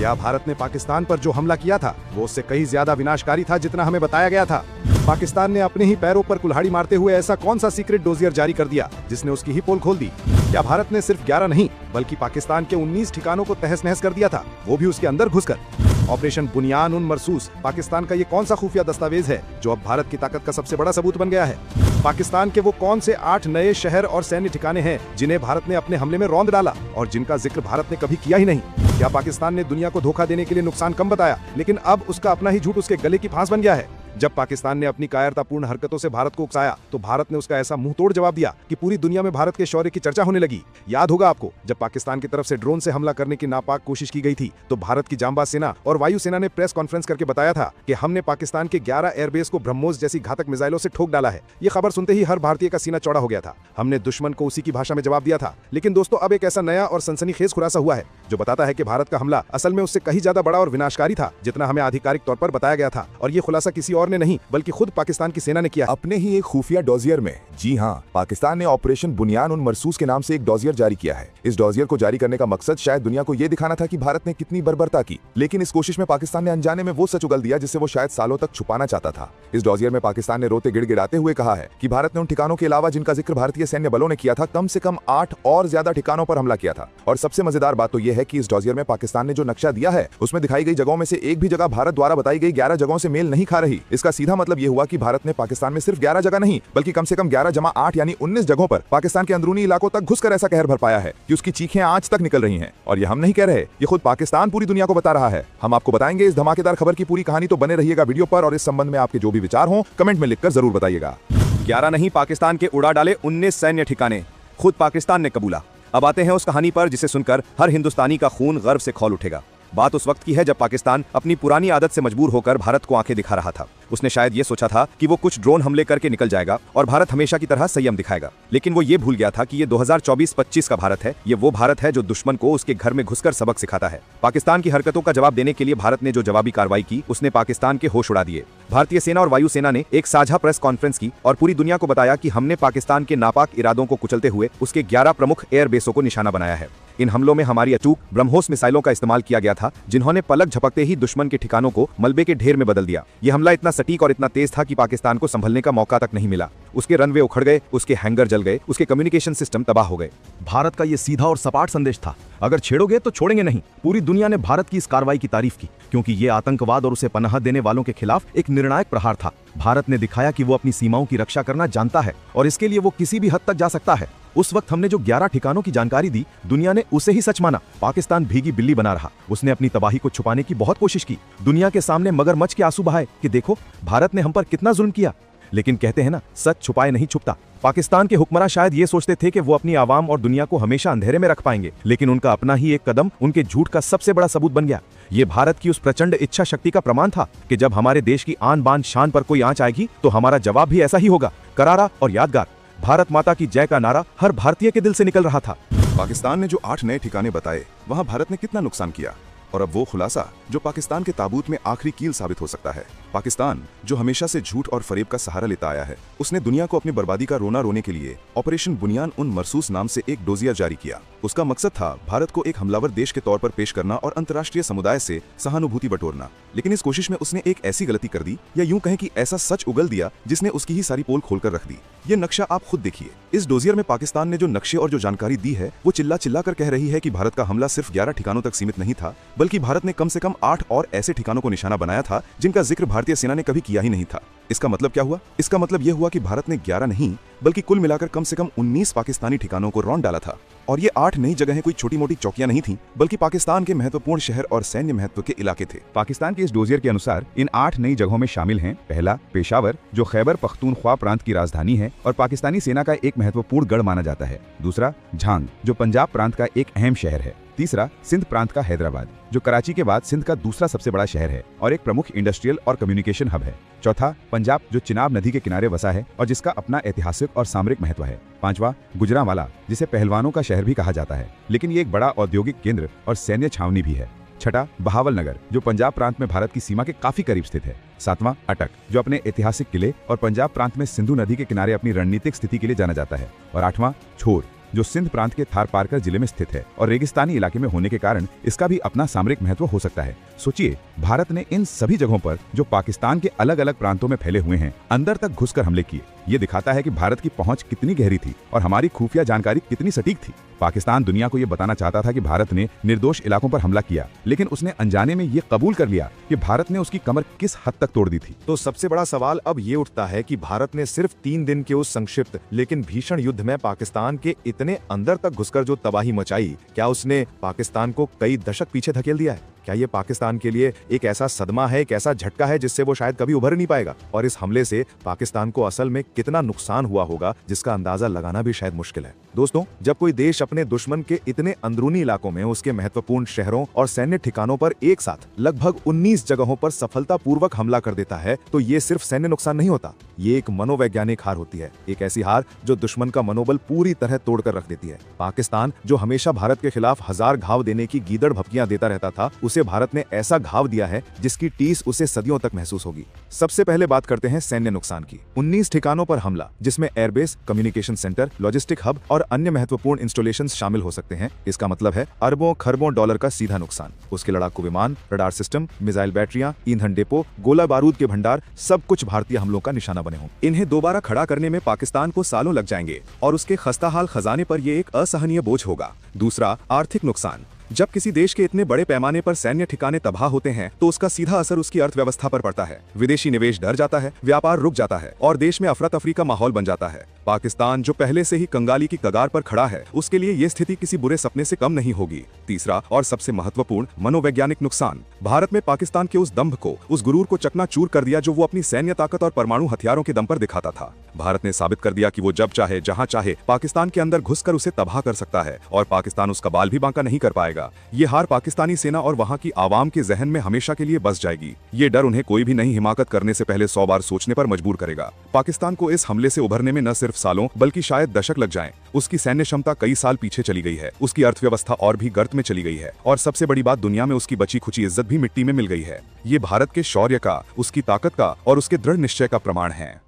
क्या भारत ने पाकिस्तान पर जो हमला किया था वो उससे कहीं ज्यादा विनाशकारी था जितना हमें बताया गया था? पाकिस्तान ने अपने ही पैरों पर कुल्हाड़ी मारते हुए ऐसा कौन सा सीक्रेट डोजियर जारी कर दिया जिसने उसकी ही पोल खोल दी? क्या भारत ने सिर्फ 11 नहीं बल्कि पाकिस्तान के 19 ठिकानों को तहस नहस कर दिया था, वो भी उसके अंदर घुसकर? ऑपरेशन बुनियान उन मरसूस पाकिस्तान का ये कौन सा खुफिया दस्तावेज है जो अब भारत की ताकत का सबसे बड़ा सबूत बन गया है? पाकिस्तान के वो कौन से 8 नए शहर और सैन्य ठिकाने हैं जिन्हें भारत ने अपने हमले में रौंद डाला और जिनका जिक्र भारत ने कभी किया ही नहीं? क्या पाकिस्तान ने दुनिया को धोखा देने के लिए नुकसान कम बताया, लेकिन अब उसका अपना ही झूठ उसके गले की फांस बन गया है? जब पाकिस्तान ने अपनी कायरतापूर्ण हरकतों से भारत को उकसाया तो भारत ने उसका ऐसा मुंहतोड़ जवाब दिया कि पूरी दुनिया में भारत के शौर्य की चर्चा होने लगी। याद होगा आपको, जब पाकिस्तान की तरफ से ड्रोन से हमला करने की नापाक कोशिश की गई थी तो भारत की जांबाज सेना और वायु सेना ने प्रेस कॉन्फ्रेंस करके बताया था कि हमने पाकिस्तान के 11 एयरबेस को ब्रह्मोस जैसी घातक मिसाइलों से ठोक डाला है। ये खबर सुनते ही हर भारतीय का सीना चौड़ा हो गया था। हमने दुश्मन को उसी की भाषा में जवाब दिया था। लेकिन दोस्तों, अब एक ऐसा नया और सनसनीखेज खुलासा हुआ है जो बताता है कि भारत का हमला असल में उससे कहीं ज्यादा बड़ा और विनाशकारी था जितना हमें आधिकारिक तौर पर बताया गया था। और ये खुलासा किसी और ने नहीं बल्कि खुद पाकिस्तान की सेना ने किया अपने ही एक खुफिया डोजियर में। जी हाँ, पाकिस्तान ने ऑपरेशन बुनियान उन मरसूस के नाम से एक डोजियर जारी किया है। इस डोजियर को जारी करने का मकसद शायद दुनिया को यह दिखाना था कि भारत ने कितनी बर्बरता की, लेकिन इस कोशिश में पाकिस्तान ने अनजाने में वो सच उगल दिया जिससे वो शायद सालों तक छुपाना चाहता था। इस डोजियर में पाकिस्तान ने रोते गिड़गिड़ाते हुए कहा है कि भारत ने उन ठिकानों के अलावा जिनका जिक्र भारतीय सैन्य बलों ने किया था, कम से कम 8 और ज्यादा ठिकानों पर हमला किया था। और सबसे मजेदार बात तो यह है कि इस डोजियर में पाकिस्तान ने जो नक्शा दिया है उसमें दिखाई गई जगहों में से एक भी जगह भारत द्वारा बताई गई 11 जगहों से मेल नहीं खा रही। इसका सीधा मतलब यह हुआ कि भारत ने पाकिस्तान में सिर्फ 11 जगह नहीं बल्कि कम से कम 11 जमा 8 यानी 19 जगहों पर पाकिस्तान के अंदरूनी इलाकों तक घुसकर ऐसा कहर भर पाया है कि उसकी चीखें आज तक निकल रही हैं। और ये हम नहीं कह रहे, ये खुद पाकिस्तान पूरी दुनिया को बता रहा है। हम आपको बताएंगे इस धमाकेदार खबर की पूरी कहानी, तो बने रहिएगा वीडियो पर और इस संबंध में आपके जो भी विचार हों कमेंट में लिखकर जरूर बताइएगा। 11 नहीं, पाकिस्तान के उड़ा डाले 19 सैन्य ठिकाने खुद पाकिस्तान ने कबूला। अब आते हैं उस कहानी पर जिसे सुनकर हर हिंदुस्तानी का खून गर्व से खौल उठेगा। बात उस वक्त की है जब पाकिस्तान अपनी पुरानी आदत से मजबूर होकर भारत को आंखें दिखा रहा था। उसने शायद ये सोचा था कि वो कुछ ड्रोन हमले करके निकल जाएगा और भारत हमेशा की तरह संयम दिखाएगा। लेकिन वो ये भूल गया था कि ये 2024-25 का भारत है। ये वो भारत है जो दुश्मन को उसके घर में घुसकर सबक सिखाता है। पाकिस्तान की हरकतों का जवाब देने के लिए भारत ने जो जवाबी कार्रवाई की उसने पाकिस्तान के होश उड़ा दिए। भारतीय सेना और वायु सेना ने एक साझा प्रेस कॉन्फ्रेंस की और पूरी दुनिया को बताया कि हमने पाकिस्तान के नापाक इरादों को कुचलते हुए उसके 11 प्रमुख एयरबेसों को निशाना बनाया है। इन हमलों में हमारी अचूक ब्रह्मोस मिसाइलों का इस्तेमाल किया गया था जिन्होंने पलक झपकते ही दुश्मन के ठिकानों को मलबे के ढेर में बदल दिया। ये हमला इतना सटीक और इतना तेज था कि पाकिस्तान को संभलने का मौका तक नहीं मिला। उसके रनवे उखड़ गए, उसके हैंगर जल गए, उसके कम्युनिकेशन सिस्टम तबाह हो गए। भारत का ये सीधा और सपाट संदेश था, अगर छेड़ोगे तो छोड़ेंगे नहीं। पूरी दुनिया ने भारत की इस कार्रवाई की तारीफ की क्योंकि ये आतंकवाद और उसे पनाह देने वालों के खिलाफ एक निर्णायक प्रहार था। भारत ने दिखाया कि वो अपनी सीमाओं की रक्षा करना जानता है और इसके लिए वो किसी भी हद तक जा सकता है। उस वक्त हमने जो 11 ठिकानों की जानकारी दी, दुनिया ने उसे ही सच माना। पाकिस्तान भीगी बिल्ली बना रहा। उसने अपनी तबाही को छुपाने की बहुत कोशिश की, दुनिया के सामने मगरमच्छ के आंसू बहाए कि देखो भारत ने हम पर कितना जुल्म किया। लेकिन कहते हैं ना, सच छुपाए नहीं छुपता। पाकिस्तान के हुक्मरान शायद ये सोचते थे कि वो अपनी आवाम और दुनिया को हमेशा अंधेरे में रख पाएंगे, लेकिन उनका अपना ही एक कदम उनके झूठ का सबसे बड़ा सबूत बन गया। ये भारत की उस प्रचंड इच्छा शक्ति का प्रमाण था कि जब हमारे देश की आन बान शान पर कोई आंच आएगी तो हमारा जवाब भी ऐसा ही होगा, करारा और यादगार। भारत माता की जय का नारा हर भारतीय के दिल से निकल रहा था। पाकिस्तान ने जो 8 नए ठिकाने बताए, वहां भारत ने कितना नुकसान किया, और अब वो खुलासा जो पाकिस्तान के ताबूत में आखिरी कील साबित हो सकता है। पाकिस्तान जो हमेशा से झूठ और फरेब का सहारा लेता आया है, उसने दुनिया को अपनी बर्बादी का रोना रोने के लिए ऑपरेशन बुनियान उन मरसूस नाम से एक डोजियर जारी किया। उसका मकसद था भारत को एक हमलावर देश के तौर पर पेश करना और अंतर्राष्ट्रीय समुदाय से सहानुभूति बटोरना। लेकिन इस कोशिश में उसने एक ऐसी गलती कर दी, या यूं कहें कि ऐसा सच उगल दिया जिसने उसकी ही सारी पोल खोलकर रख दी। ये नक्शा आप खुद देखिए। इस डोजियर में पाकिस्तान ने जो नक्शे और जो जानकारी दी है वो चिल्ला चिल्ला कर कह रही है कि भारत का हमला सिर्फ 11 ठिकानों तक सीमित नहीं था, बल्कि भारत ने कम से कम 8 और ऐसे ठिकानों को निशाना बनाया था जिनका जिक्र भारतीय सेना ने कभी किया ही नहीं था। इसका मतलब क्या हुआ? इसका मतलब यह हुआ कि भारत ने 11 नहीं बल्कि कुल मिलाकर कम से कम 19 पाकिस्तानी ठिकानों को रौंद डाला था। और ये 8 नई जगहें कोई छोटी मोटी चौकियां नहीं थीं, बल्कि पाकिस्तान के महत्वपूर्ण शहर और सैन्य महत्व के इलाके थे। पाकिस्तान के इस डोजियर के अनुसार इन 8 नई जगहों में शामिल हैं: पहला, पेशावर जो खैबर पख्तूनख्वा प्रांत की राजधानी है और पाकिस्तानी सेना का एक महत्वपूर्ण गढ़ माना जाता है। दूसरा, झांग जो पंजाब प्रांत का एक अहम शहर है। तीसरा, सिंध प्रांत का हैदराबाद जो कराची के बाद सिंध का दूसरा सबसे बड़ा शहर है और एक प्रमुख इंडस्ट्रियल और कम्युनिकेशन हब है। चौथा, पंजाब जो चिनाब नदी के किनारे बसा है और जिसका अपना ऐतिहासिक और सामरिक महत्व है। पांचवा, गुजरांवाला जिसे पहलवानों का शहर भी कहा जाता है, लेकिन ये एक बड़ा औद्योगिक केंद्र और सैन्य छावनी भी है। छठा, बहावल नगर जो पंजाब प्रांत में भारत की सीमा के काफी करीब स्थित है। सातवां, अटक जो अपने ऐतिहासिक किले और पंजाब प्रांत में सिंधु नदी के किनारे अपनी रणनीतिक स्थिति के लिए जाना जाता है। और आठवां, छोर जो सिंध प्रांत के थार पारकर जिले में स्थित है और रेगिस्तानी इलाके में होने के कारण इसका भी अपना सामरिक महत्व हो सकता है। सोचिए, भारत ने इन सभी जगहों पर जो पाकिस्तान के अलग अलग प्रांतों में फैले हुए हैं, अंदर तक घुसकर हमले किए। ये दिखाता है कि भारत की पहुंच कितनी गहरी थी और हमारी खुफिया जानकारी कितनी सटीक थी। पाकिस्तान दुनिया को ये बताना चाहता था कि भारत ने निर्दोष इलाकों पर हमला किया, लेकिन उसने अनजाने में ये कबूल कर लिया कि भारत ने उसकी कमर किस हद तक तोड़ दी थी। तो सबसे बड़ा सवाल अब ये उठता है कि भारत ने सिर्फ 3 दिन के उस संक्षिप्त लेकिन भीषण युद्ध में पाकिस्तान के इतने अंदर तक घुसकर जो तबाही मचाई, क्या उसने पाकिस्तान को कई दशक पीछे धकेल दिया है? क्या ये पाकिस्तान के लिए एक ऐसा सदमा है, एक ऐसा झटका है जिससे वो शायद कभी उभर नहीं पाएगा? और इस हमले से पाकिस्तान को असल में कितना नुकसान हुआ होगा, जिसका अंदाजा लगाना भी शायद मुश्किल है। दोस्तों, जब कोई देश अपने दुश्मन के इतने अंदरूनी इलाकों में उसके महत्वपूर्ण शहरों और सैन्य ठिकानों पर एक साथ लगभग 19 जगहों पर सफलतापूर्वक हमला कर देता है, तो ये सिर्फ सैन्य नुकसान नहीं होता, ये एक मनोवैज्ञानिक हार होती है। एक ऐसी हार जो दुश्मन का मनोबल पूरी तरह तोड़कर रख देती है। पाकिस्तान, जो हमेशा भारत के खिलाफ हजार घाव देने की गीदड़ भपकियां देता रहता था, उसे भारत ने ऐसा घाव दिया है जिसकी टीस उसे सदियों तक महसूस होगी। सबसे पहले बात करते हैं सैन्य नुकसान की। 19 ठिकानों पर हमला, जिसमें airbase, communication centre, logistic hub और अन्य महत्वपूर्ण इंस्टॉलेशंस शामिल हो सकते हैं। इसका मतलब है अरबों खरबों डॉलर का सीधा नुकसान। उसके लड़ाकू विमान, रडार सिस्टम, मिसाइल बैटरियां, ईंधन डिपो, गोला बारूद के भंडार, सब कुछ भारतीय हमलों का निशाना बने हों। इन्हें दोबारा खड़ा करने में पाकिस्तान को सालों लग जाएंगे और उसके खस्ताहाल खजाने पर यह एक असहनीय बोझ होगा। दूसरा, आर्थिक नुकसान। जब किसी देश के इतने बड़े पैमाने पर सैन्य ठिकाने तबाह होते हैं, तो उसका सीधा असर उसकी अर्थव्यवस्था पर पड़ता है। विदेशी निवेश डर जाता है, व्यापार रुक जाता है और देश में अफरा तफरी का माहौल बन जाता है। पाकिस्तान, जो पहले से ही कंगाली की कगार पर खड़ा है, उसके लिए यह स्थिति किसी बुरे सपने से कम नहीं होगी। तीसरा और सबसे महत्वपूर्ण, मनोवैज्ञानिक नुकसान। भारत में पाकिस्तान के उस दंभ को, उस गुरूर को चकनाचूर कर दिया जो वो अपनी सैन्य ताकत और परमाणु हथियारों के दम पर दिखाता था। भारत ने साबित कर दिया कि वो जब चाहे, जहां चाहे पाकिस्तान के अंदर घुसकर उसे तबाह कर सकता है और पाकिस्तान उसका बाल भी बांका नहीं कर पाएगा। ये हार पाकिस्तानी सेना और वहां की आवाम के जहन में हमेशा के लिए बस जाएगी। ये डर उन्हें कोई भी नई हिमाकत करने से पहले 100 बार सोचने पर मजबूर करेगा। पाकिस्तान को इस हमले से उभरने में न सिर्फ सालों बल्कि शायद दशक लग जाएं। उसकी सैन्य क्षमता कई साल पीछे चली गई है, उसकी अर्थव्यवस्था और भी गर्त में चली गई है और सबसे बड़ी बात, दुनिया में उसकी बची खुची इज्जत भी मिट्टी में मिल गई है। ये भारत के शौर्य का, उसकी ताकत का और उसके दृढ़ निश्चय का प्रमाण है।